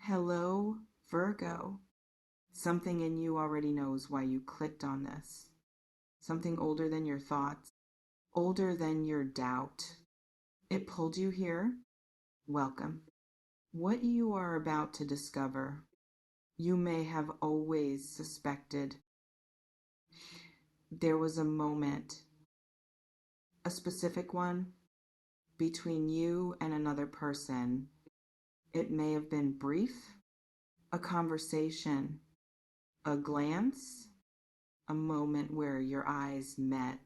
Hello, Virgo. Something in you already knows why you clicked on this. Something older than your thoughts, older than your doubt. It pulled you here. Welcome. What you are about to discover, you may have always suspected. There was a moment, a specific one, between you and another person. It may have been brief, a conversation, a glance, a moment where your eyes met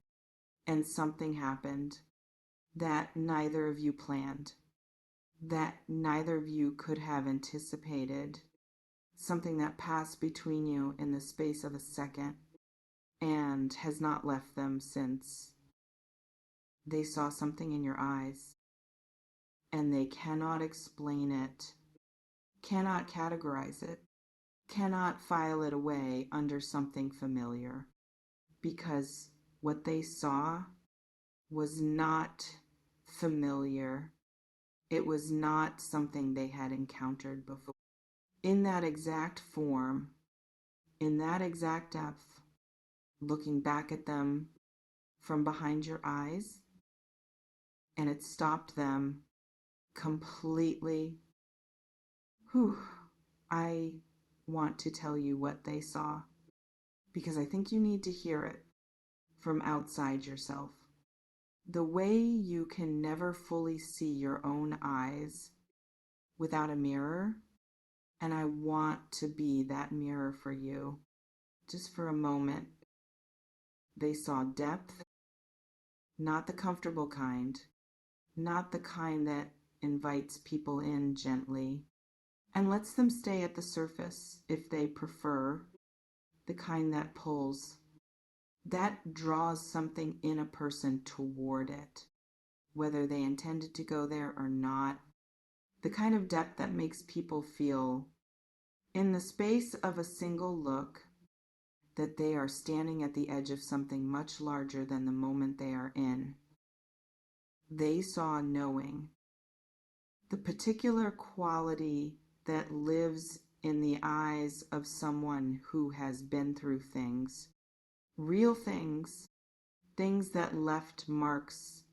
and something happened that neither of you planned, that neither of you could have anticipated, something that passed between you in the space of a second and has not left them since. They saw something in your eyes and they cannot explain it, cannot categorize it, cannot file it away under something familiar, because what they saw was not familiar. It was not something they had encountered before. In that exact form, in that exact depth, looking back at them from behind your eyes, and it stopped them completely. Whew. I want to tell you what they saw because I think you need to hear it from outside yourself. The way you can never fully see your own eyes without a mirror, and I want to be that mirror for you. Just for a moment, they saw depth, not the comfortable kind, not the kind that invites people in gently and lets them stay at the surface if they prefer, the kind that pulls, that draws something in a person toward it, whether they intended to go there or not, the kind of depth that makes people feel, in the space of a single look, that they are standing at the edge of something much larger than the moment they are in. They saw knowing, the particular quality that lives in the eyes of someone who has been through things, real things, things that left marks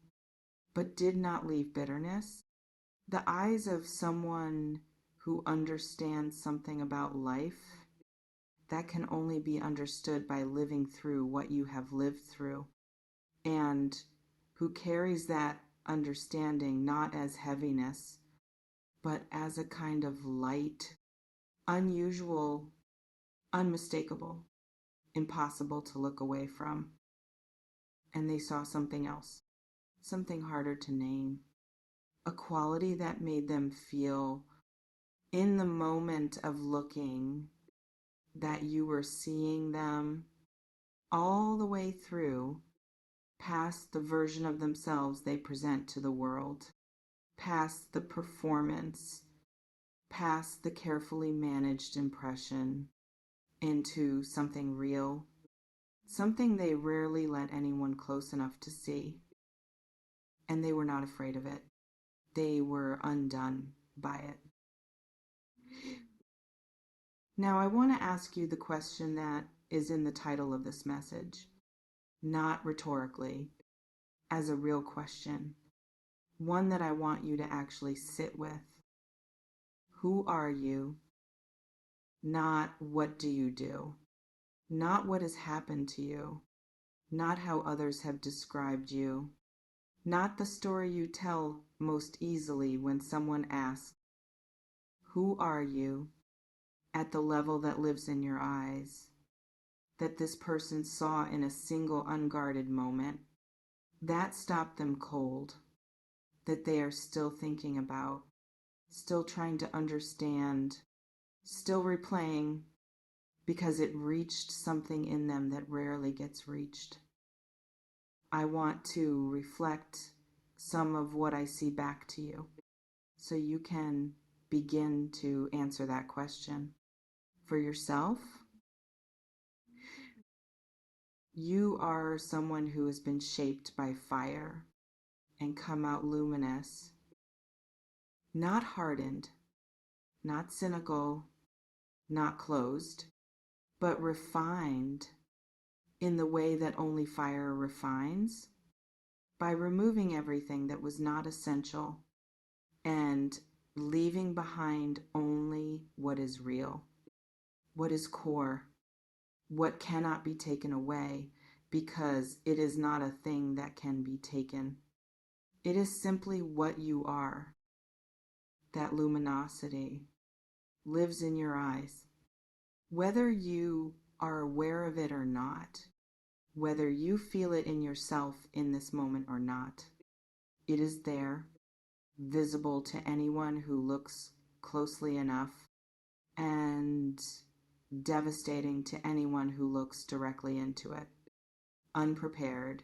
but did not leave bitterness. The eyes of someone who understands something about life that can only be understood by living through what you have lived through, and who carries that understanding not as heaviness, but as a kind of light, unusual, unmistakable, impossible to look away from. And they saw something else, something harder to name, a quality that made them feel in the moment of looking that you were seeing them all the way through, past the version of themselves they present to the world, past the performance, past the carefully managed impression, into something real, something they rarely let anyone close enough to see. And they were not afraid of it. They were undone by it. Now, I want to ask you the question that is in the title of this message, not rhetorically, as a real question, one that I want you to actually sit with. Who are you? Not what do you do? Not what has happened to you? Not how others have described you? Not the story you tell most easily when someone asks, who are you? At the level that lives in your eyes, that this person saw in a single unguarded moment, that stopped them cold, that they are still thinking about, still trying to understand, still replaying, because it reached something in them that rarely gets reached. I want to reflect some of what I see back to you, so you can begin to answer that question. For yourself, you are someone who has been shaped by fire and come out luminous, not hardened, not cynical, not closed, but refined in the way that only fire refines, by removing everything that was not essential and leaving behind only what is real, what is core, what cannot be taken away, because it is not a thing that can be taken. It is simply what you are. That luminosity lives in your eyes. Whether you are aware of it or not, whether you feel it in yourself in this moment or not, it is there, visible to anyone who looks closely enough, and devastating to anyone who looks directly into it. Unprepared.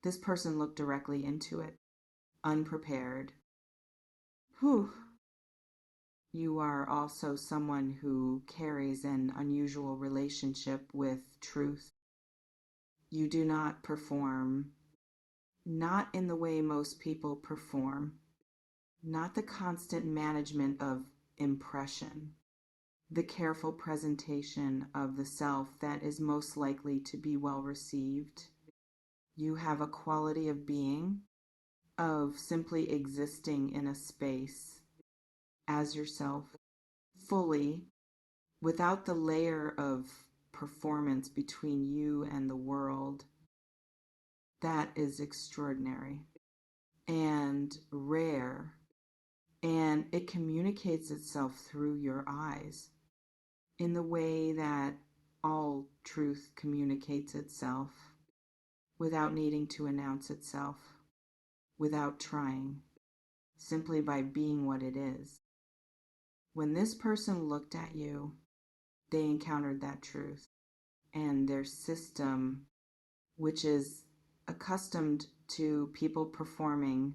This person looked directly into it. Unprepared. Whew. You are also someone who carries an unusual relationship with truth. You do not perform, not in the way most people perform, not the constant management of impression, the careful presentation of the self that is most likely to be well received. You have a quality of being, of simply existing in a space as yourself, fully, without the layer of performance between you and the world. That is extraordinary and rare, and it communicates itself through your eyes in the way that all truth communicates itself, without needing to announce itself, without trying, simply by being what it is. When this person looked at you, they encountered that truth, and their system, which is accustomed to people performing,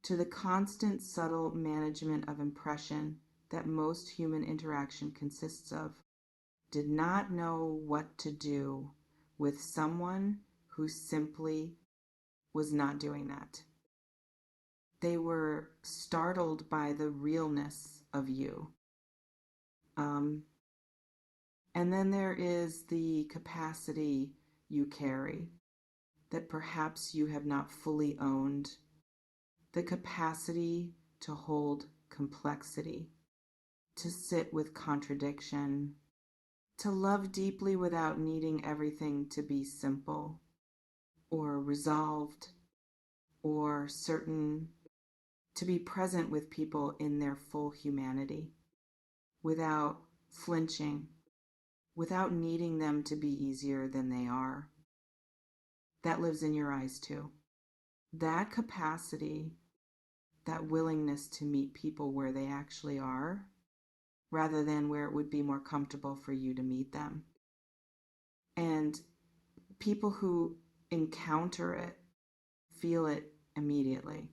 to the constant subtle management of impression that most human interaction consists of, did not know what to do with someone who simply was not doing that. They were startled by the realness of you. And then there is the capacity you carry that perhaps you have not fully owned, the capacity to hold complexity, to sit with contradiction, to love deeply without needing everything to be simple or resolved or certain, to be present with people in their full humanity without flinching, without needing them to be easier than they are. That lives in your eyes too. That capacity, that willingness to meet people where they actually are, rather than where it would be more comfortable for you to meet them. And people who encounter it feel it immediately,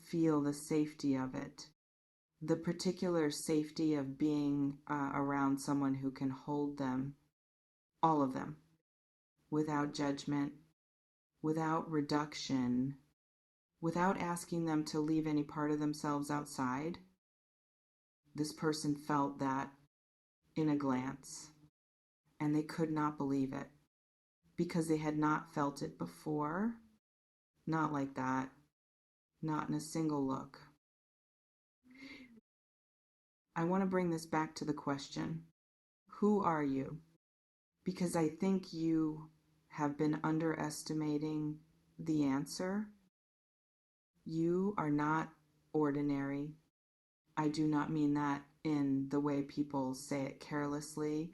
feel the safety of it, the particular safety of being around someone who can hold them, all of them, without judgment, without reduction, without asking them to leave any part of themselves outside. This person felt that in a glance, and they could not believe it because they had not felt it before, not like that, not in a single look. I want to bring this back to the question, who are you? Because I think you have been underestimating the answer. You are not ordinary. I do not mean that in the way people say it carelessly,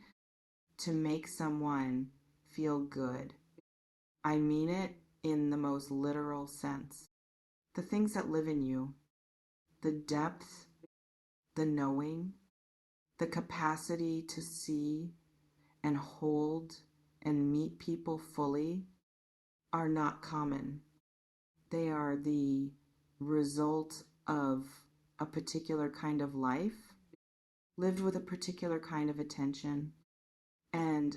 to make someone feel good. I mean it in the most literal sense. The things that live in you, the depth, the knowing, the capacity to see and hold and meet people fully, are not common. They are the result of a particular kind of life, lived with a particular kind of attention, and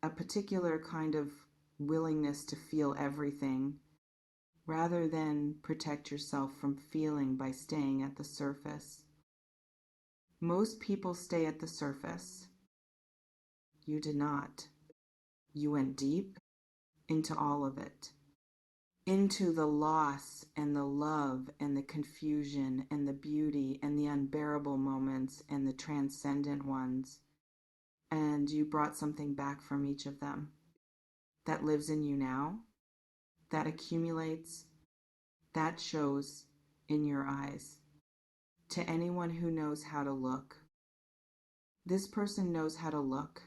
a particular kind of willingness to feel everything, rather than protect yourself from feeling by staying at the surface. Most people stay at the surface. You did not. You went deep into all of it, into the loss and the love and the confusion and the beauty and the unbearable moments and the transcendent ones. And you brought something back from each of them that lives in you now, that accumulates, that shows in your eyes. To anyone who knows how to look, this person knows how to look,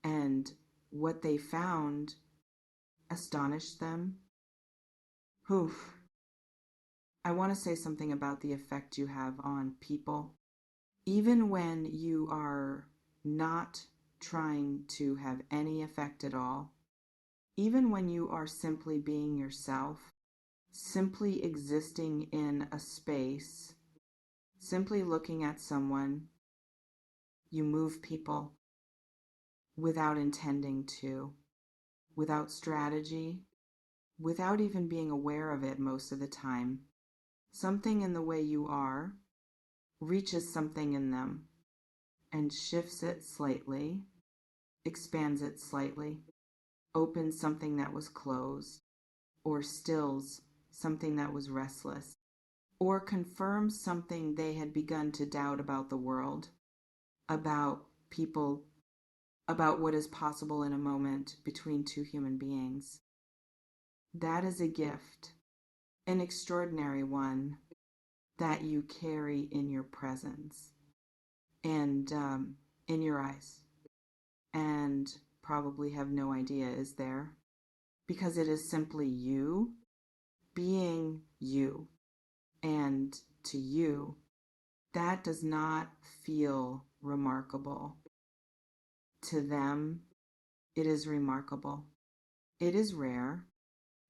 and what they found astonished them. Oof. I want to say something about the effect you have on people. Even when you are not trying to have any effect at all, even when you are simply being yourself, simply existing in a space, simply looking at someone, you move people without intending to, without strategy, without even being aware of it most of the time. Something in the way you are reaches something in them and shifts it slightly, expands it slightly, opens something that was closed, or stills something that was restless, or confirms something they had begun to doubt about the world, about people, about what is possible in a moment between two human beings. That is a gift, an extraordinary one that you carry in your presence and in your eyes, and probably have no idea is there, because it is simply you being you. And to you, that does not feel remarkable. To them, it is remarkable. It is rare.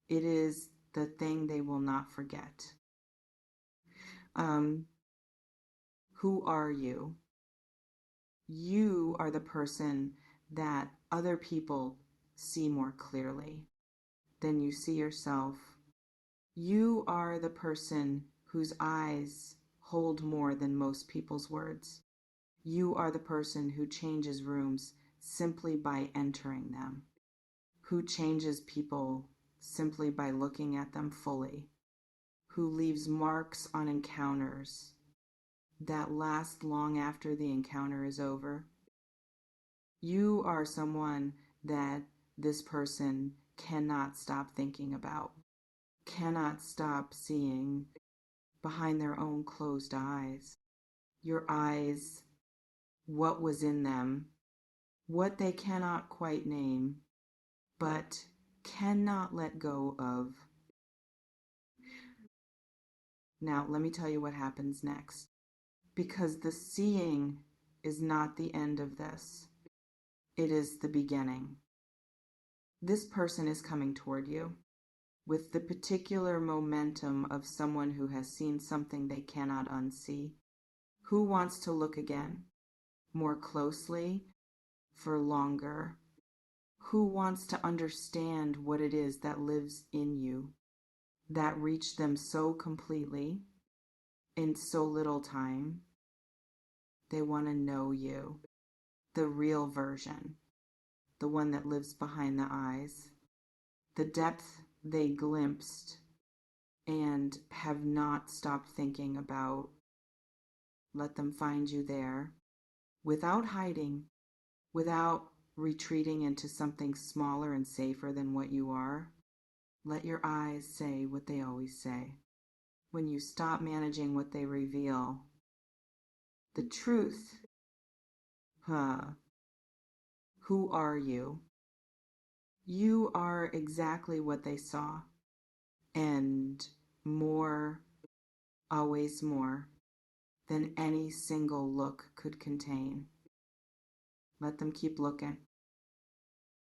It is the thing they will not forget. Who are you? You are the person that other people see more clearly than you see yourself. You are the person whose eyes hold more than most people's words. You are the person who changes rooms simply by entering them, who changes people simply by looking at them fully, who leaves marks on encounters that last long after the encounter is over. You are someone that this person cannot stop thinking about, cannot stop seeing behind their own closed eyes. Your eyes, what was in them, what they cannot quite name, but cannot let go of. Now, let me tell you what happens next, because the seeing is not the end of this. It is the beginning. This person is coming toward you with the particular momentum of someone who has seen something they cannot unsee, who wants to look again, more closely, for longer, who wants to understand what it is that lives in you, that reached them so completely in so little time. They want to know you, the real version, the one that lives behind the eyes, the depth they glimpsed and have not stopped thinking about. Let them find you there, without hiding, without retreating into something smaller and safer than what you are. Let your eyes say what they always say. When you stop managing what they reveal, the truth, who are you? You are exactly what they saw, and more, always more, than any single look could contain. Let them keep looking.